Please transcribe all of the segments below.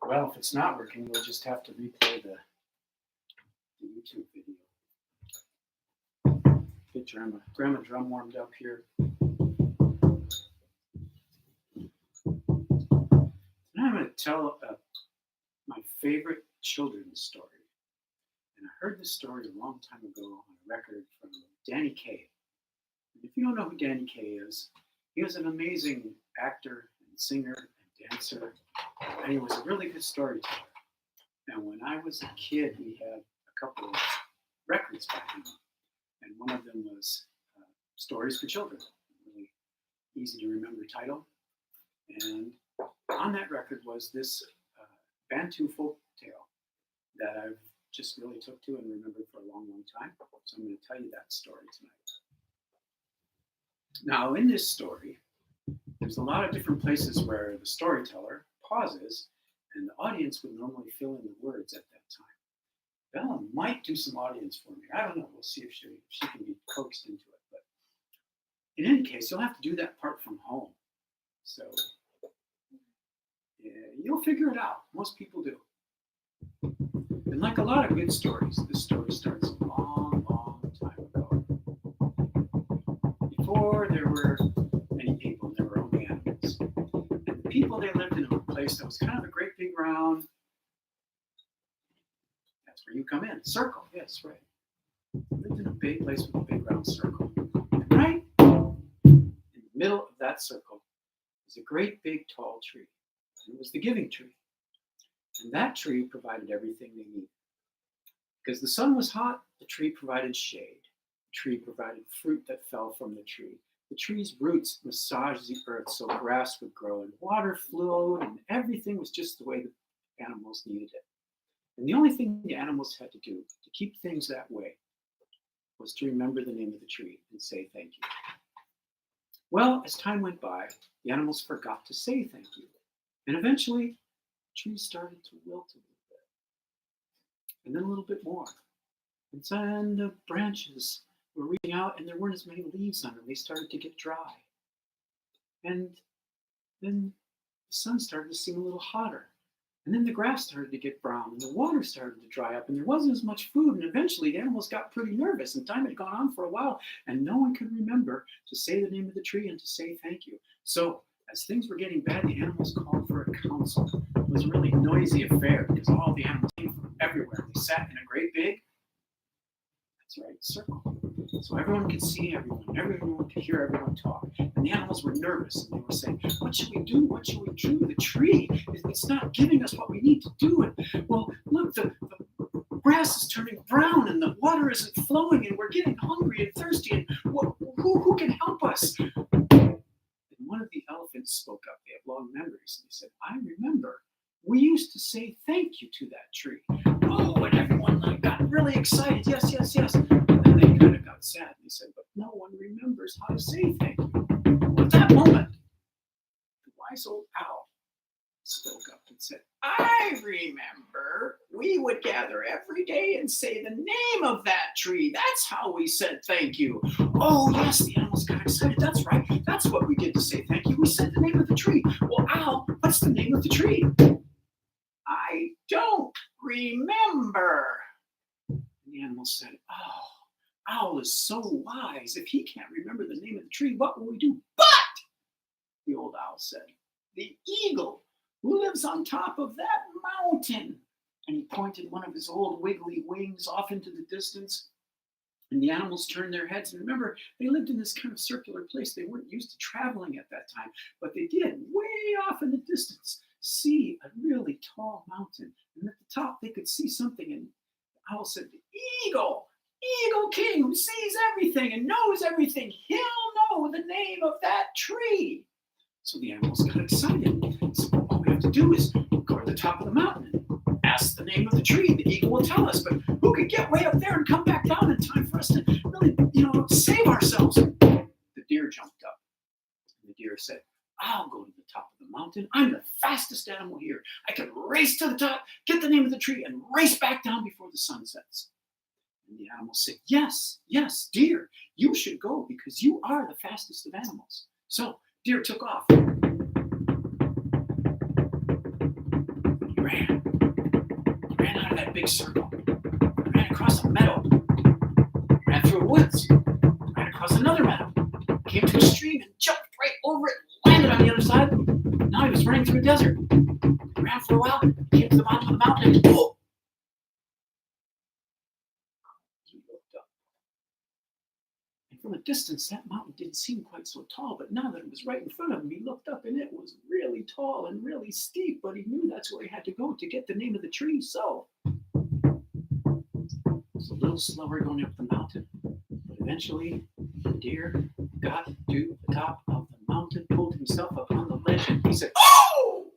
Well, if it's not working, we'll just have to replay the YouTube video. Get Grandma Drum warmed up here. And I'm going to tell my favorite children's story. And I heard this story a long time ago on a record from Danny Kaye. And if you don't know who Danny Kaye is, he was an amazing actor and singer and dancer, and he was a really good storyteller. And when I was a kid, we had a couple of records by him, and one of them was Stories for Children, a really easy to remember title. And on that record was this Bantu folk tale that I've just really took to and remembered for a long, long time. So I'm going to tell you that story tonight. Now, in this story, there's a lot of different places where the storyteller pauses and the audience would normally fill in the words at that time. Bella might do some audience for me. I don't know. We'll see if she can be coaxed into it. But in any case, you'll have to do that part from home. So yeah, you'll figure it out. Most people do. And like a lot of good stories, this story starts a long, long time ago. Before there were many people, there were only animals. And the people, they lived in a place that was kind of a great big round. That's where you come in. Circle, yes, right. They lived in a big place with a big round circle. And right in the middle of that circle was a great big tall tree. And it was the giving tree. And that tree provided everything they needed. Because the sun was hot, the tree provided shade. The tree provided fruit that fell from the tree. The tree's roots massaged the earth so grass would grow and water flowed and everything was just the way the animals needed it. And the only thing the animals had to do to keep things that way was to remember the name of the tree and say thank you. Well, as time went by, the animals forgot to say thank you. And eventually, the tree started to wilt a little bit. And then a little bit more. And then the branches were reaching out and there weren't as many leaves on them. They started to get dry. And then the sun started to seem a little hotter. And then the grass started to get brown and the water started to dry up and there wasn't as much food. And eventually the animals got pretty nervous and time had gone on for a while and no one could remember to say the name of the tree and to say thank you. So as things were getting bad, the animals called for a council. It was a really noisy affair because all the animals came from everywhere. They sat in a great big, that's right, circle. So everyone could see everyone could hear everyone talk. And the animals were nervous and they were saying, what should we do? What should we do? The tree, it's not giving us what we need to do. And well, look, the grass is turning brown and the water isn't flowing and we're getting hungry and thirsty. And who can help us? One of the elephants spoke up. They have long memories. And they said, I remember we used to say thank you to that tree. Oh, and everyone got really excited. Yes, yes, yes. And then they kind of got sad. And they said, but no one remembers how to say thank you. Well, at that moment, the wise old owl spoke up and said, I remember we would gather every day and say the name of that tree. That's how we said thank you. Oh, yes, the animals got excited. That's right. That's what we did to say thank you. We said the name of the tree. Well, Owl, what's the name of the tree? I don't remember. And the animals said, oh, Owl is so wise. If he can't remember the name of the tree, what will we do? But, the old owl said, the eagle who lives on top of that mountain. And he pointed one of his old wiggly wings off into the distance. And the animals turned their heads. And remember, they lived in this kind of circular place. They weren't used to traveling at that time. But they did, way off in the distance, see a really tall mountain. And at the top, they could see something. And the owl said, the eagle king who sees everything and knows everything. He'll know the name of that tree. So the animals got excited. So all we have to do is go to the top of the mountain and ask the name of the tree. The eagle will tell us. But who could get way up there and come back down in time for us to really, save ourselves? The deer jumped up. And the deer said, I'll go to the top of the mountain. I'm the fastest animal here. I can race to the top, get the name of the tree, and race back down before the sun sets. And the animals said, yes, deer, you should go because you are the fastest of animals. So deer took off. He ran. He ran out of that big circle. He ran across a meadow. He ran through woods. He ran across another meadow. Came to a stream and jumped right over it and landed on the other side. Now he was running through a desert. He ran for a while, came to the bottom of the mountain, and whoa! He looked up. And from a distance, that mountain didn't seem quite so tall, but now that it was right in front of him, he looked up and it was really tall and really steep, but he knew that's where he had to go to get the name of the tree, so it was a little slower going up the mountain. But eventually, the deer got to the top of the mountain, pulled himself up on the ledge, and he said, "Oh!"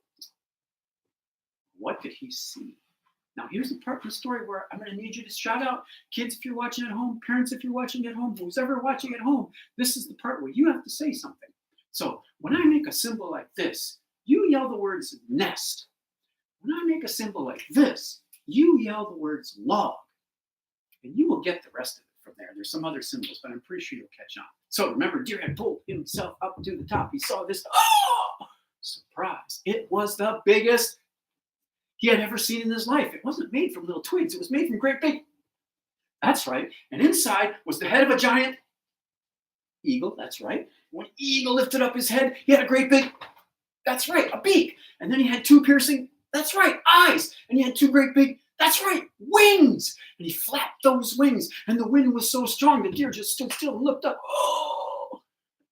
What did he see? Now, here's the part of the story where I'm going to need you to shout out. Kids, if you're watching at home, parents, if you're watching at home, who's ever watching at home, this is the part where you have to say something. So when I make a symbol like this, you yell the words nest. When I make a symbol like this, you yell the words log. And you will get the rest of it from there. There's some other symbols, but I'm pretty sure you'll catch on. So remember, Deer had pulled himself up to the top. He saw this. Oh! Surprise. It was the biggest he had ever seen in his life. It wasn't made from little twigs. It was made from great big. That's right. And inside was the head of a giant eagle. That's right. When Eagle lifted up his head, he had a great big, that's right, a beak. And then he had two piercing, that's right, eyes. And he had two great big, that's right, wings. And he flapped those wings. And the wind was so strong, the deer just stood still and looked up. Oh!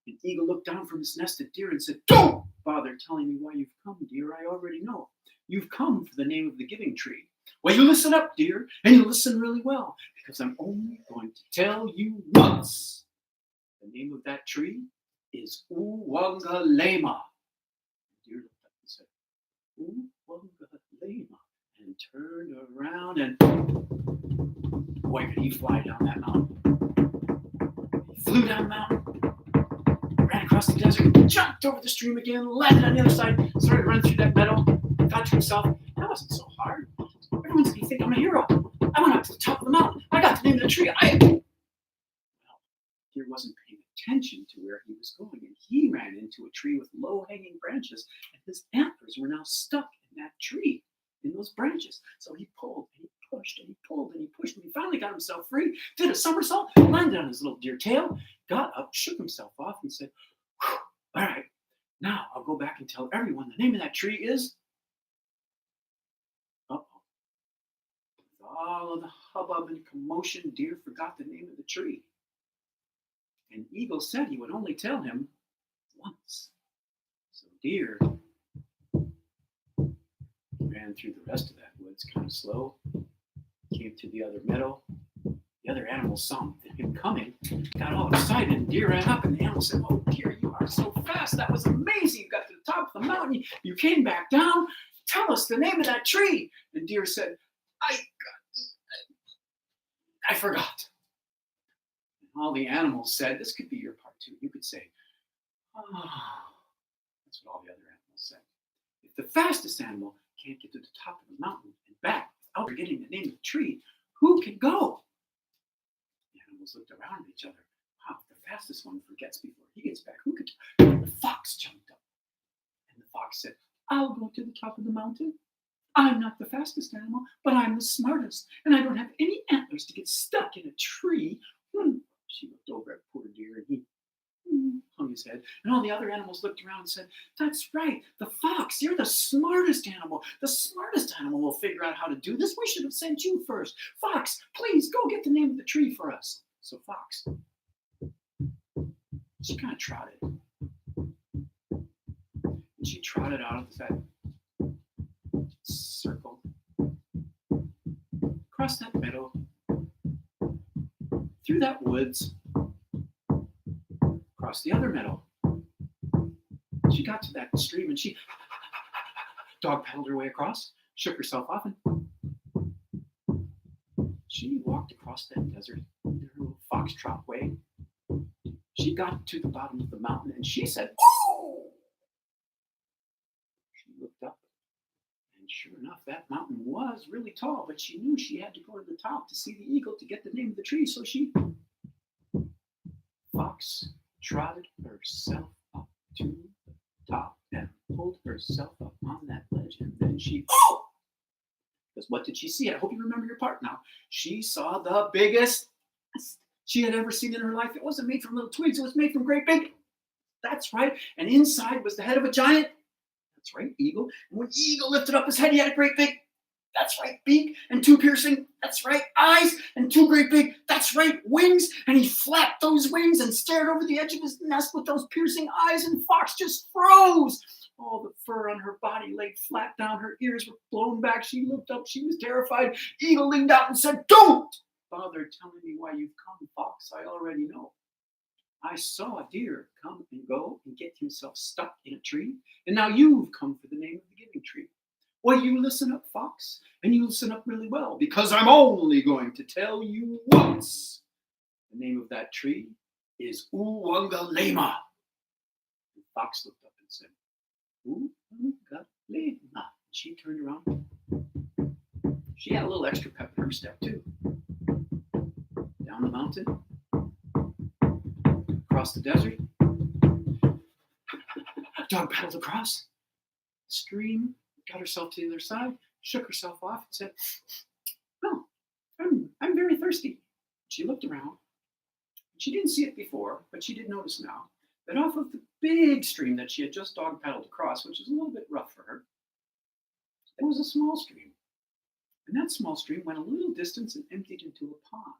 And Eagle looked down from his nest at Deer and said, "Don't bother telling me why you've come, Deer. I already know. You've come for the name of the giving tree. Well, you listen up, Deer, and you listen really well, because I'm only going to tell you once. The name of that tree is Uwangalema." Deer looked up and said, "Uwangalema," and turned around, and boy, could he fly down that mountain. He flew down the mountain, ran across the desert, jumped over the stream again, landed on the other side, started running through that meadow, thought to himself, that wasn't so hard. Everyone's going to think I'm a hero. I went up to the top of the mountain. I got the name of the tree. Well, Deer wasn't paying attention to where he was going, and he ran into a tree with low-hanging branches, and his antlers were now stuck in that tree, in those branches. So he pulled, and he pushed, and he pulled, and he pushed, and he finally got himself free, did a somersault, landed on his little deer tail, got up, shook himself off, and said, "All right, now I'll go back and tell everyone the name of that tree is..." Uh-oh. With all of the hubbub and commotion, Deer forgot the name of the tree. And Eagle said he would only tell him once. So Deer ran through the rest of that woods kind of slow, came to the other meadow. The other animals saw him coming, got all excited, and Deer ran up, and the animal said, "Oh, Deer, you are so fast. That was amazing. You got to the top of the mountain. You came back down. Tell us the name of that tree." And Deer said, I forgot. And all the animals said, this could be your part too. You could say, "Oh." That's what all the other animals said. If the fastest animal can't get to the top of the mountain and back without forgetting the name of the tree, who can go? The animals looked around at each other. Wow, if the fastest one forgets before he gets back, who could? The fox jumped up. And the fox said, "I'll go to the top of the mountain. I'm not the fastest animal, but I'm the smartest, and I don't have any antlers to get stuck in a tree." She looked over at poor Deer, and he hung his head. And all the other animals looked around and said, "That's right, the fox, you're the smartest animal. The smartest animal will figure out how to do this. We should have sent you first. Fox, please go get the name of the tree for us." So Fox, she kind of trotted. And she trotted out of that circle, across that meadow, through that woods, across the other meadow. She got to that stream and she dog paddled her way across, shook herself off, and she walked across that desert in her little foxtrot way. She got to the bottom of the mountain and she said, "Oh!" She looked up, and sure enough, that mountain was really tall, but she knew she had to go to the top to see the eagle to get the name of the tree, so she fox trotted herself up to the top and pulled herself up on that ledge, and then she Because what did she see? I hope you remember your part now. She saw the biggest she had ever seen in her life. It wasn't made from little twigs. It was made from great big. That's right. And inside was the head of a giant. That's right, eagle. And when eagle lifted up his head, he had a great big. That's right, beak and two piercing. That's right, eyes and two great big. That's right, wings. And he flapped those wings and stared over the edge of his nest with those piercing eyes. And Fox just froze. All the fur on her body laid flat down. Her ears were blown back. She looked up. She was terrified. Eagle leaned out and said, "Don't bother telling me why you've come, Fox. I already know. I saw a deer come and go and get himself stuck in a tree. And now you've come for the name of the giving tree. Well, you listen up, Fox, and you listen up really well, because I'm only going to tell you once. The name of that tree is Uwangalema." And Fox looked up and said, "Uwangalema." She turned around. She had a little extra pep in her step, too. Down the mountain, across the desert, dog paddled across the stream, got herself to the other side, shook herself off, and said, "Oh, I'm very thirsty." She looked around. She didn't see it before, but she did notice now that off of the big stream that she had just dog paddled across, which is a little bit rough for her, there was a small stream. And that small stream went a little distance and emptied into a pond.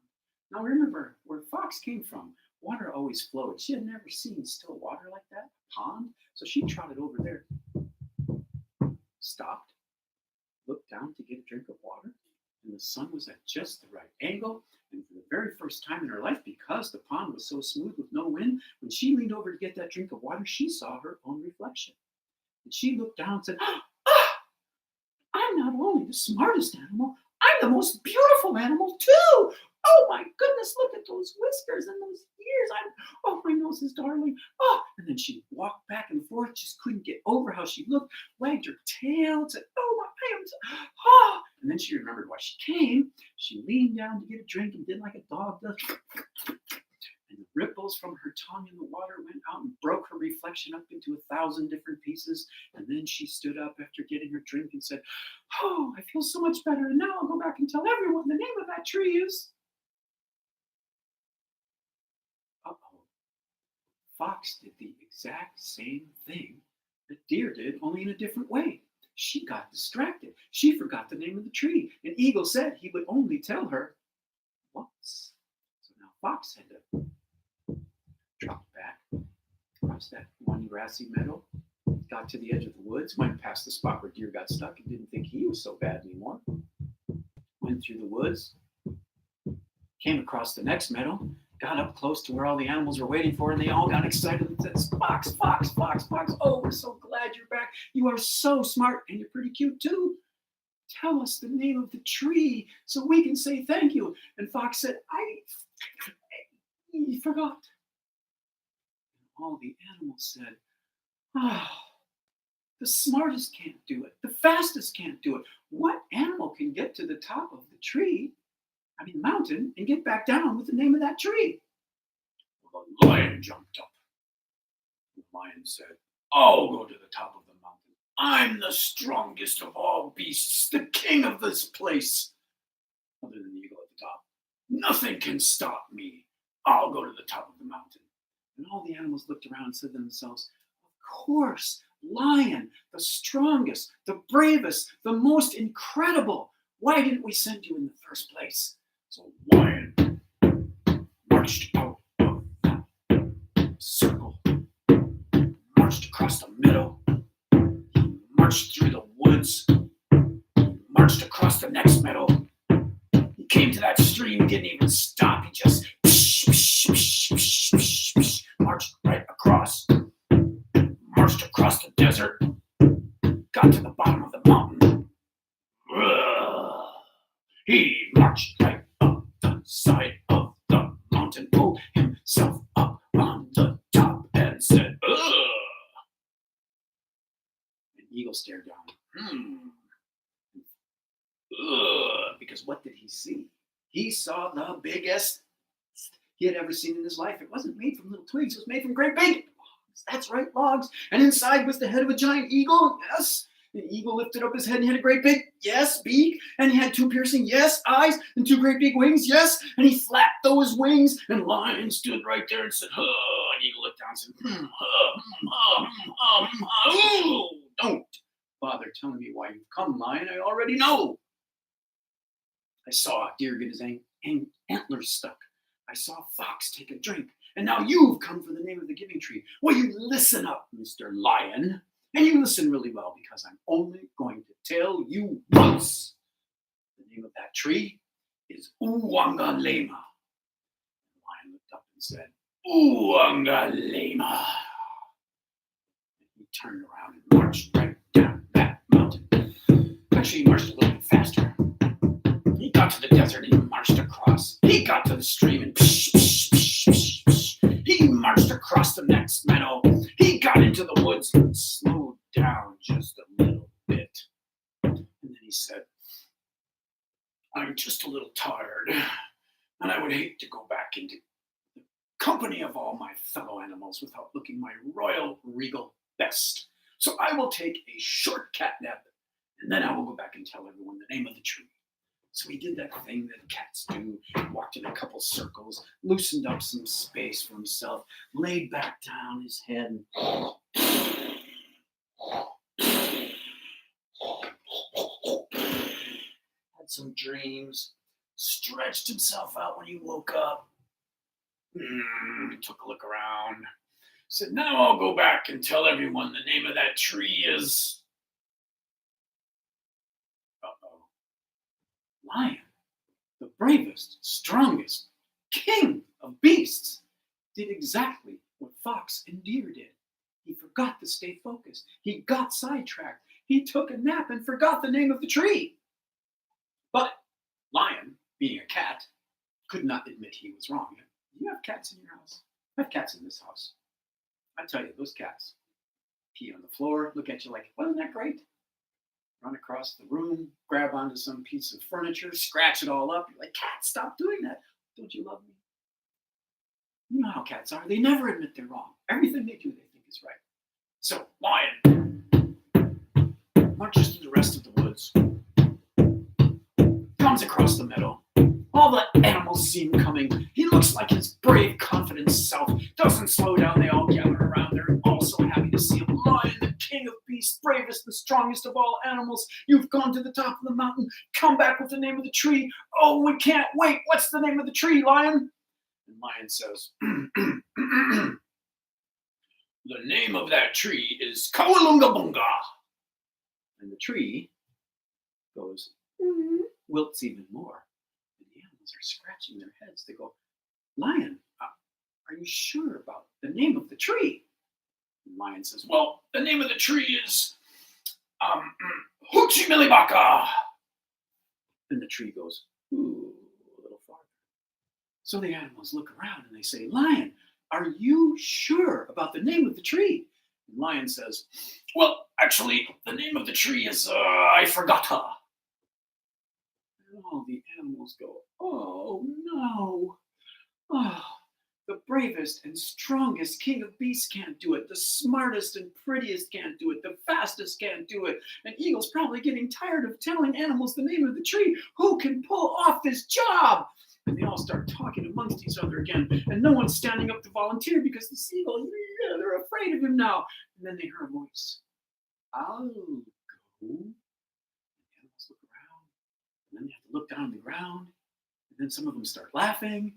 Now remember, where Fox came from, water always flowed. She had never seen still water like that, a pond. So she trotted over there, stopped, looked down to get a drink of water, and the sun was at just the right angle. And for the very first time in her life, because the pond was so smooth with no wind, when she leaned over to get that drink of water, she saw her own reflection. And she looked down and said, "I'm not only the smartest animal, I'm the most beautiful animal too. Oh my goodness, look at those whiskers and those ears. Oh, my nose is darling. Oh," and then she walked back and forth, just couldn't get over how she looked, wagged her tail, said, "Oh, I am so, oh." And then she remembered why she came. She leaned down to get a drink and did like a dog does. And the ripples from her tongue in the water went out and broke her reflection up into 1,000 different pieces. And then she stood up after getting her drink and said, "Oh, I feel so much better. And now I'll go back and tell everyone the name of that tree is." Uh-oh. Fox did the exact same thing that deer did, only in a different way. She got distracted. She forgot the name of the tree. And Eagle said he would only tell her once. So now Fox had to trot back across that one grassy meadow, got to the edge of the woods, went past the spot where deer got stuck and didn't think he was so bad anymore. Went through the woods, came across the next meadow, got up close to where all the animals were waiting for, and they all got excited and said, "Fox, Fox, Fox, Fox. Oh, we're so glad you're back. You are so smart, and you're pretty cute too. Tell us the name of the tree so we can say thank you." And Fox said, I forgot. And all the animals said, "Oh, the smartest can't do it. The fastest can't do it. What animal can get to the top of the mountain, and get back down with the name of that tree?" Well, the lion jumped up. The lion said, "I'll go to the top of the mountain. I'm the strongest of all beasts, the king of this place." Other than the eagle at the top. "Nothing can stop me. I'll go to the top of the mountain." And all the animals looked around and said to themselves, "Of course, lion, the strongest, the bravest, the most incredible. Why didn't we send you in the first place?" So Lion marched out of that circle, marched across the meadow, marched through the woods, marched across the next meadow. He came to that stream, didn't even stop. He just marched right across, marched across the desert, got to the bottom of the mountain. He marched right up the side of the mountain, pulled himself up on the top, and said, "Ugh." And Eagle stared down. Ugh. Because what did he see? He saw the biggest he had ever seen in his life. It wasn't made from little twigs. It was made from great big logs. That's right, logs. And inside was the head of a giant eagle. Yes. The eagle lifted up his head and he had a great big, yes, beak. And he had two piercing, yes, eyes and two great big wings, yes. And he flapped those wings. And Lion stood right there and said, huh. And Eagle looked down and said, ooh, don't bother telling me why you've come, Lion. I already know. I saw a deer get his antlers stuck. I saw a fox take a drink. And now you've come for the name of the giving tree. Well, you listen up, Mr. Lion. And you listen really well, because I'm only going to tell you once. The name of that tree is Uwangalema. The lion looked up and said, Uwangalema. And he turned around and marched right down that mountain. Actually, he marched a little bit faster. He got to the desert and he marched across. He got to the stream and he marched across the next meadow. He got into the woods and slowed down just a little bit. And then he said, I'm just a little tired, and I would hate to go back into the company of all my fellow animals without looking my royal regal best. So I will take a short cat nap, and then I will go back and tell everyone the name of the tree. So he did that thing that cats do, walked in a couple circles, loosened up some space for himself, laid back down his head, and had some dreams, stretched himself out when he woke up, took a look around, said, now I'll go back and tell everyone the name of that tree is... Lion, the bravest, strongest, king of beasts, did exactly what fox and deer did. He forgot to stay focused. He got sidetracked. He took a nap and forgot the name of the tree. But Lion, being a cat, could not admit he was wrong. You have cats in your house? I have cats in this house. I tell you, those cats pee on the floor, look at you like, wasn't that great? Run across the room, grab onto some piece of furniture, scratch it all up. You're like, cat, stop doing that. Don't you love me? You know how cats are. They never admit they're wrong. Everything they do, they think is right. So Lion marches through the rest of the woods, comes across the meadow. All the animals see him coming. He looks like his brave, confident self. Doesn't slow down. They all gather around. They're all so happy to see him. Lion, the king of beasts, bravest and strongest of all animals. You've gone to the top of the mountain. Come back with the name of the tree. Oh, we can't wait. What's the name of the tree, Lion? And Lion says, the name of that tree is Kawalungabunga. And the tree goes, wilts even more. And the animals are scratching their heads. They go, Lion, are you sure about the name of the tree? And Lion says, well, the name of the tree is Hoochie Millibaka. And the tree goes, ooh, a little farther. So the animals look around and they say, Lion, are you sure about the name of the tree? And Lion says, well, actually, the name of the tree is, I forgot her. And all the animals go, oh, no. Oh, the bravest and strongest king of beasts can't do it. The smartest and prettiest can't do it. The fastest can't do it. And Eagle's probably getting tired of telling animals the name of the tree. Who can pull off this job? And they all start talking amongst each other again. And no one's standing up to volunteer because the seagull, they're afraid of him now. And then they hear a voice. I'll go. The animals look around. And then they have to look down on the ground. And then some of them start laughing.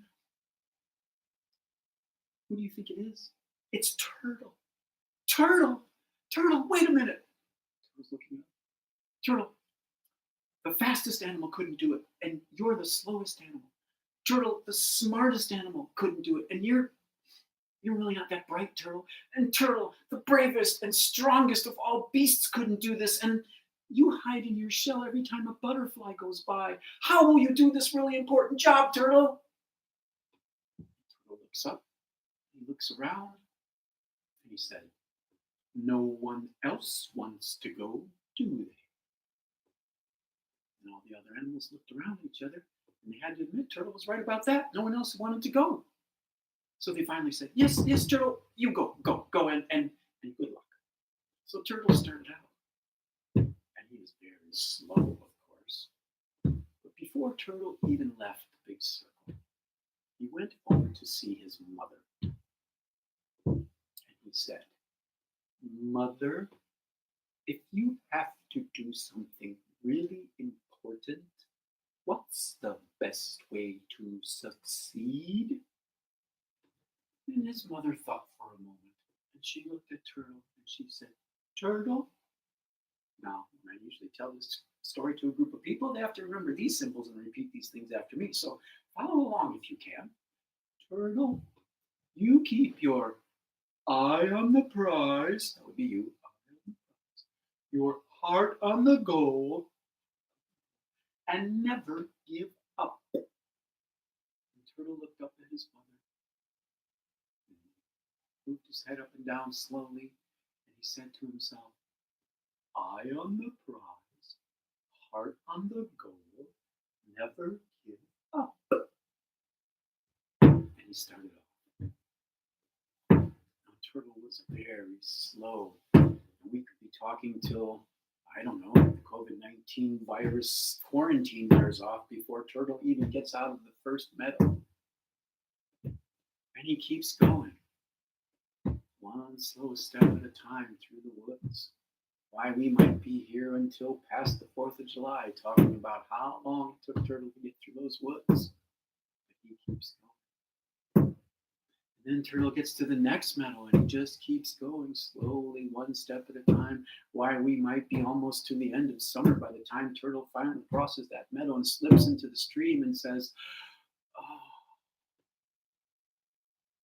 Who do you think it is? It's Turtle. Turtle, wait a minute. Turtle's looking up. Turtle, the fastest animal couldn't do it, and you're the slowest animal. Turtle, the smartest animal couldn't do it, and you're really not that bright, Turtle. And Turtle, the bravest and strongest of all beasts couldn't do this, and you hide in your shell every time a butterfly goes by. How will you do this really important job, Turtle? Turtle looks up. He looks around and he said, no one else wants to go, do they? And all the other animals looked around at each other and they had to admit Turtle was right about that. No one else wanted to go. So they finally said, yes, Turtle, you go and good luck. So Turtle started out. was very slow, of course. But before Turtle even left the big circle, he went over to see his mother. And he said, "Mother, if you have to do something really important, what's the best way to succeed?" And his mother thought for a moment, and she looked at Turtle and she said, "Turtle." Now, when I usually tell this story to a group of people, they have to remember these symbols and repeat these things after me. So follow along if you can. Turtle, you keep your eye on the prize. That would be you. Your heart on the goal. And never give up. And Turtle looked up at his mother, moved his head up and down slowly, and he said to himself, "Eye on the prize, heart on the goal, never give up." And he started off. Now, Turtle was very slow. And we could be talking till, I don't know, the COVID-19 virus quarantine wears off before Turtle even gets out of the first meadow. And he keeps going, one slow step at a time through the woods. Why, we might be here until past the 4th of July talking about how long it took Turtle to get through those woods. But he keeps going. And then Turtle gets to the next meadow and he just keeps going slowly, one step at a time. Why, we might be almost to the end of summer by the time Turtle finally crosses that meadow and slips into the stream and says, "Oh,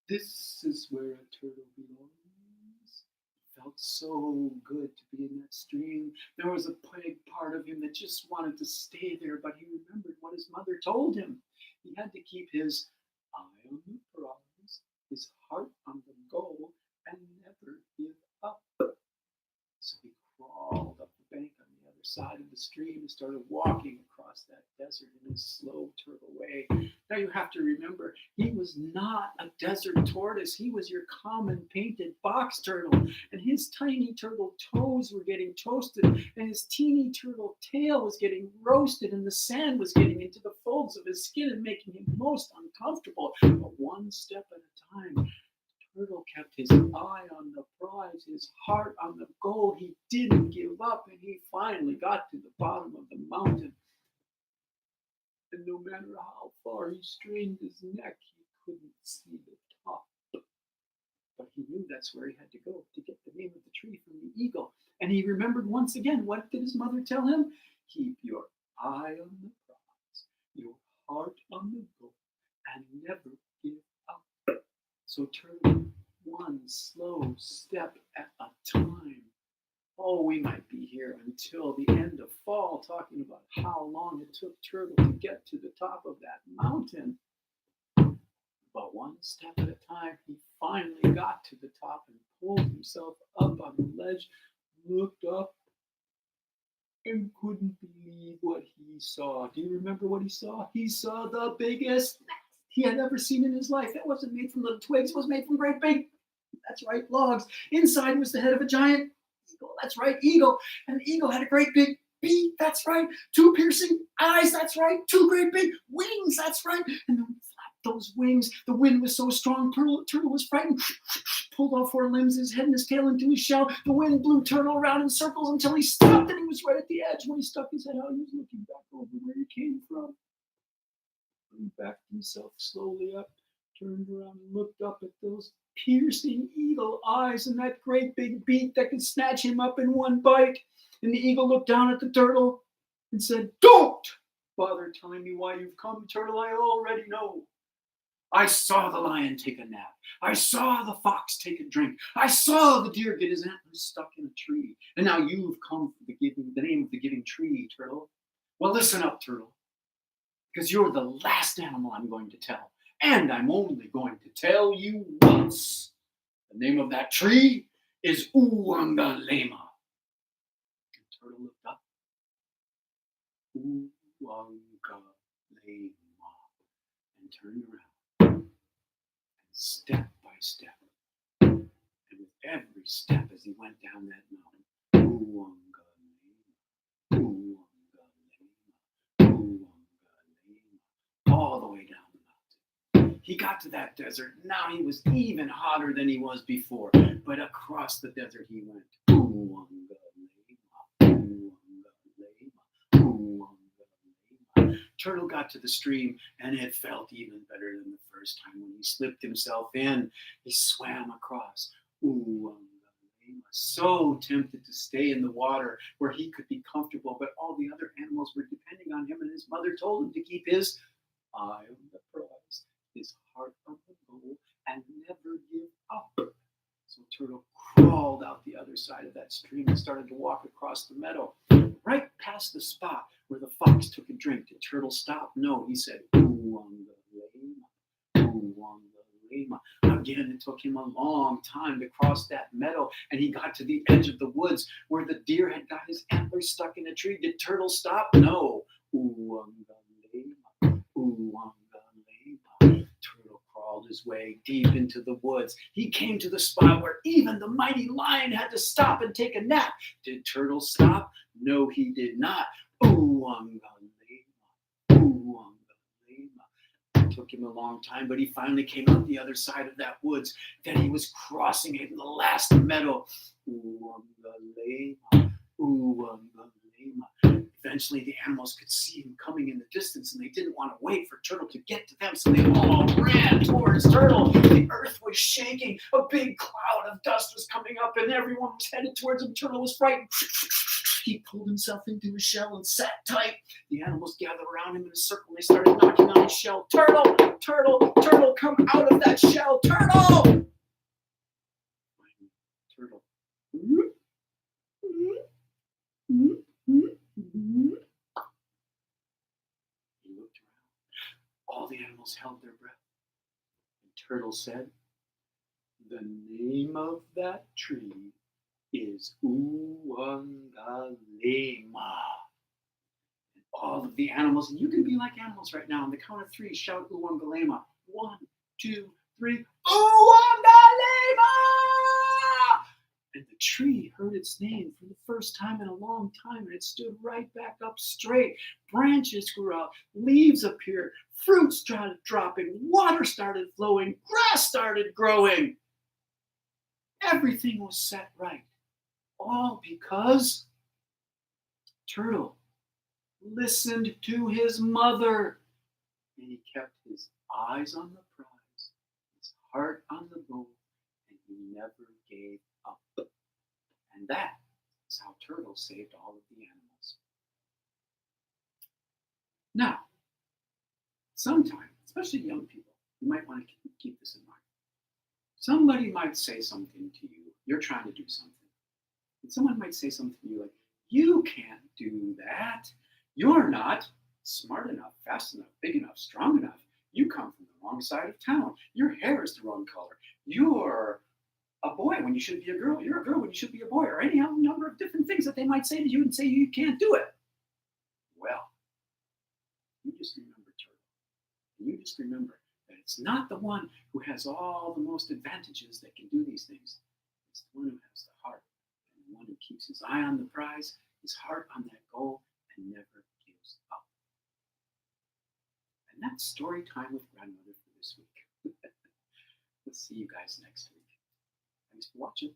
this is where a turtle belongs." It felt so good to be in that stream. There was a big part of him that just wanted to stay there, but he remembered what his mother told him. He had to keep his eye on the prize, his heart on the goal, and never give up. So he crawled up the bank on the other side of the stream and started walking across that desert in a slow turtle way. Now you have to remember, he was not a desert tortoise. He was your common painted box turtle. And his tiny turtle toes were getting toasted, and his teeny turtle tail was getting roasted, and the sand was getting into the folds of his skin and making him most uncomfortable. But one step at a time, Turtle kept his eye on the prize, his heart on the goal. He didn't give up, and he finally got to the bottom of the mountain. And no matter how far he strained his neck, he couldn't see the top. But he knew that's where he had to go to get the name of the tree from the eagle. And he remembered once again, what did his mother tell him? Keep your eye on the prize, your heart on the goal, and never give up. So Turtle, one slow step at a time. Oh, we might be here until the end of fall talking about how long it took Turtle to get to the top of that mountain. But one step at a time, he finally got to the top and pulled himself up on the ledge, looked up, and couldn't believe what he saw. Do you remember what he saw? He saw the biggest nest he had ever seen in his life. It wasn't made from little twigs, it was made from great big, that's right, logs. Inside was the head of a giant eagle. That's right, eagle. And the eagle had a great big beak. That's right. 2 piercing eyes. That's right. 2 great big wings. That's right. And then flapped those wings. The wind was so strong, Turtle was frightened. Pulled all 4 limbs, his head and his tail into his shell. The wind blew Turtle around in circles until he stopped, and he was right at the edge. When he stuck his head out, he was looking back over where he came from. He backed himself slowly up, turned around and looked up at those piercing eagle eyes and that great big beak that could snatch him up in one bite. And the eagle looked down at the turtle and said, "Don't bother telling me why you've come, Turtle. I already know. I saw the lion take a nap. I saw the fox take a drink. I saw the deer get his antlers stuck in a tree. And now you've come for the name of the giving tree, Turtle. Well, listen up, Turtle, because you're the last animal I'm going to tell. And I'm only going to tell you once. The name of that tree is Uwangalema." And Turtle looked up. Uwangalema. And turned around. And step by step, and with every step as he went down that mountain, Uwangalema, He got to that desert. Now he was even hotter than he was before. But across the desert he went. Turtle got to the stream, and it felt even better than the first time when he slipped himself in. He swam across. So tempted to stay in the water where he could be comfortable, but all the other animals were depending on him, and his mother told him to keep his eye on the prize, his heart on the goal, and never give up. So Turtle crawled out the other side of that stream and started to walk across the meadow, right past the spot where the fox took a drink. Did Turtle stop? No, he said, Again, it took him a long time to cross that meadow, and he got to the edge of the woods where the deer had got his antlers stuck in a tree. Did Turtle stop? No. Turtle crawled his way deep into the woods. He came to the spot where even the mighty lion had to stop and take a nap. Did Turtle stop? No, he did not. It took him a long time, but he finally came out the other side of that woods. Then he was crossing it in the last meadow. Eventually, the animals could see him coming in the distance, and they didn't want to wait for Turtle to get to them, so they all ran towards Turtle. The earth was shaking. A big cloud of dust was coming up, and everyone was headed towards him. Turtle was frightened. He pulled himself into his shell and sat tight. The animals gathered around him in a circle. They started knocking on his shell. Turtle, Turtle, Turtle, come out of that shell. Turtle! Turtle. He looked around. All the animals held their breath. And Turtle said, "The name of that tree is Uwangalema." And all of the animals, and you can be like animals right now, on the count of 3, shout Uwangalema. 1, 2, 3, Uwangalema! And the tree heard its name for the first time in a long time, and it stood right back up straight. Branches grew out, leaves appeared, fruit started dropping, water started flowing, grass started growing. Everything was set right. All because Turtle listened to his mother, and he kept his eyes on the prize, his heart on the goal, and he never gave up. And that is how Turtle saved all of the animals. Now, sometimes, especially young people, you might want to keep this in mind. Somebody might say something to you. You're trying to do something. And someone might say something to you like, "You can't do that. You're not smart enough, fast enough, big enough, strong enough. You come from the wrong side of town. Your hair is the wrong color. You're a boy when you should be a girl. You're a girl when you should be a boy," or any number of different things that they might say to you and say you can't do it. Well, you just remember Turtle. And you just remember that it's not the one who has all the most advantages that can do these things. It's the one who has the heart, and the one who keeps his eye on the prize, his heart on that goal, and never gives up. And that's story time with grandmother for this week. We'll see you guys next week. Thanks for watching.